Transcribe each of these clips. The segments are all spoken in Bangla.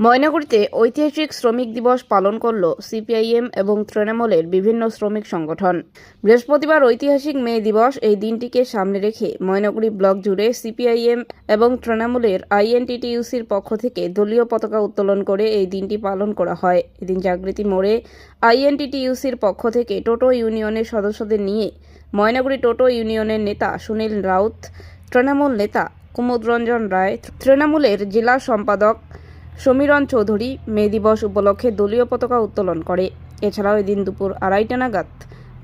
ময়নাগুড়িতে ঐতিহাসিক শ্রমিক দিবস পালন করল সিপিআইএম এবং তৃণমূলের বিভিন্ন শ্রমিক সংগঠন। বৃহস্পতিবার ঐতিহাসিক মে দিবস, এই দিনটিকে সামনে রেখে ময়নাগুড়ি ব্লক জুড়ে সিপিআইএম এবং তৃণমূলের আইএনটিটিইউসির পক্ষ থেকে দলীয় পতাকা উত্তোলন করে এই দিনটি পালন করা হয়। এদিন জাগৃতি মোড়ে আইএনটিটিইউসির পক্ষ থেকে টোটো ইউনিয়নের সদস্যদের নিয়ে ময়নাগুড়ি টোটো ইউনিয়নের নেতা সুনীল রাউত, তৃণমূল নেতা কুমুদ রঞ্জন রায়, তৃণমূলের জেলা সম্পাদক সমীরণ চৌধুরী মে দিবস উপলক্ষে দলীয় পতাকা উত্তোলন করে। এছাড়াও এদিন দুপুর 2:30 নাগাদ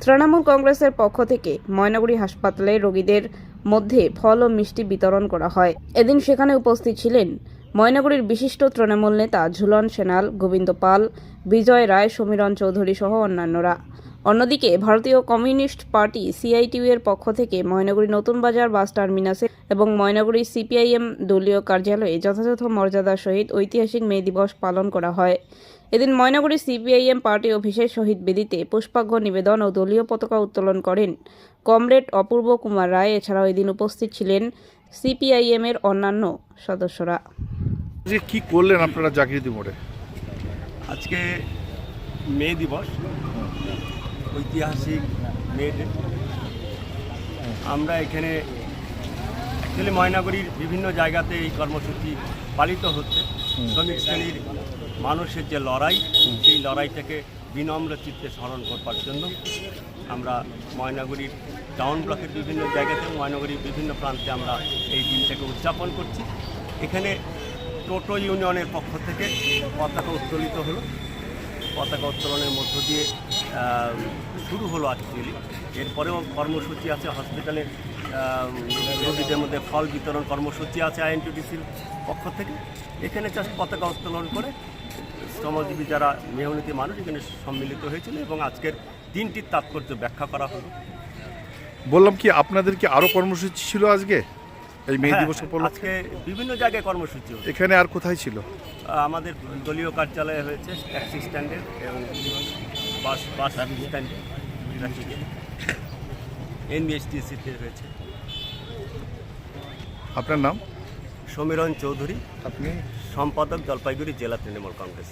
তৃণমূল কংগ্রেসের পক্ষ থেকে ময়নাগুড়ি হাসপাতালে রোগীদের মধ্যে ফল ও মিষ্টি বিতরণ করা হয়। এদিন সেখানে উপস্থিত ছিলেন ময়নাগুড়ির বিশিষ্ট তৃণমূল নেতা ঝুলন সেনাল, গোবিন্দ পাল, বিজয় রায়, সমীরণ চৌধুরী সহ অন্যান্যরা। অন্যদিকে ভারতীয় কমিউনিস্ট পার্টি সিআইটিইউ এর পক্ষ থেকে ময়নাগুড়ি নতুন বাজার বাস টার্মিনাসে এবং ময়নাগুড়ি সিপিআইএম দলীয় কার্যালয়ে যথাযথ মর্যাদার সহিত ঐতিহাসিক মে দিবস পালন করা হয়। এদিন ময়নাগুড়ি সিপিআইএম পার্টি অফিসের শহীদ বেদিতে পুষ্পার্ঘ্য নিবেদন ও দলীয় পতাকা উত্তোলন করেন কমরেড অপূর্ব কুমার রায়। এছাড়াও এদিন উপস্থিত ছিলেন সিপিআইএম এর অন্যান্য সদস্যরা। কি করলেন আপনারা জাগৃতি মোড়ে? আজকে মে দিবস, ঐতিহাসিক মে ডে। আমরা এখানে অ্যাকচুয়ালি ময়নাগুড়ির বিভিন্ন জায়গাতে এই কর্মসূচি পালিত হচ্ছে। শ্রমিক শ্রেণীর মানুষের যে লড়াই, সেই লড়াইটাকে বিনম্র চিত্তে স্মরণ করবার জন্য আমরা ময়নাগুড়ির টাউন ব্লকের বিভিন্ন জায়গাতে, ময়নাগুড়ির বিভিন্ন প্রান্তে আমরা এই দিনটাকে উদযাপন করছি। এখানে টোটো ইউনিয়নের পক্ষ থেকে পতাকা উত্তোলিত হলো। পতাকা উত্তোলনের মধ্য দিয়ে শুরু হলো অ্যাকচুয়ালি। এরপরেও কর্মসূচি আছে, হসপিটালে রোগীদের মধ্যে ফল বিতরণ কর্মসূচি আছে আইএনটিটিসির পক্ষ থেকে। এখানে জাস্ট পতাকা উত্তোলন করে শ্রমজীবী যারা মেহনতি মানুষ এখানে সম্মিলিত হয়েছিল এবং আজকের দিনটির তাৎপর্য ব্যাখ্যা করা হলো। বললাম কি, আপনাদের কি আরও কর্মসূচি ছিল আজকে এই মে দিবস উপলক্ষে? আজকে বিভিন্ন জায়গায় কর্মসূচি হচ্ছে। এখানে আর কোথায় ছিল? আমাদের দলীয় কার্যালয়ে হয়েছে, ট্যাক্সি স্ট্যান্ডে এবং বাস স্ট্যান্ডে, এনবিএসটিসিতে হয়েছে। আপনার নাম? সমীরণ চৌধুরী, আপনি সম্পাদক, জলপাইগুড়ি জেলা তৃণমূল কংগ্রেস।